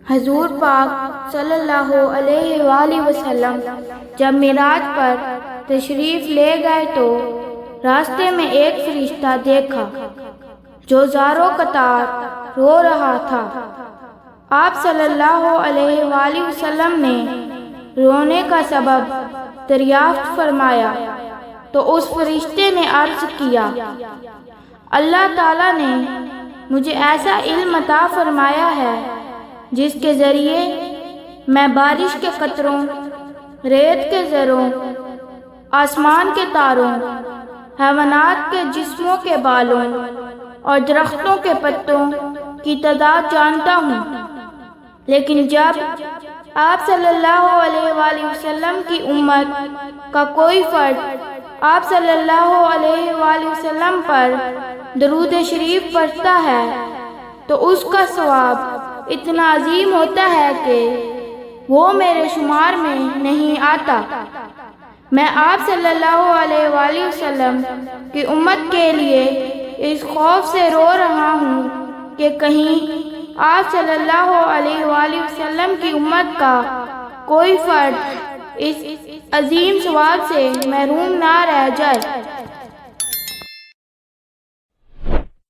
حضور پاک صلی اللہ علیہ وآلہ وسلم جب معراج پر تشریف لے گئے تو راستے میں ایک فرشتہ دیکھا جو زاروں قطار رو رہا تھا۔ آپ صلی اللہ علیہ وآلہ وسلم نے رونے کا سبب دریافت فرمایا تو اس فرشتے نے عرض کیا، اللہ تعالیٰ نے مجھے ایسا علم عطا فرمایا ہے جس کے ذریعے میں بارش کے قطروں، ریت کے ذروں، آسمان کے تاروں، حیوانات کے جسموں کے بالوں اور درختوں کے پتوں کی تعداد جانتا ہوں، لیکن جب آپ صلی اللہ علیہ وآلہ وسلم کی امت کا کوئی فرد آپ صلی اللہ علیہ وآلہ وسلم پر درود شریف پڑھتا ہے تو اس کا ثواب اتنا عظیم ہوتا ہے کہ وہ میرے شمار میں نہیں آتا۔ میں آپ صلی اللہ علیہ وآلہ وسلم کی امت کے لیے اس خوف سے رو رہا ہوں کہ کہیں آپ صلی اللہ علیہ وآلہ وسلم کی امت کا کوئی فرد اس عظیم ثواب سے محروم نہ رہ جائے۔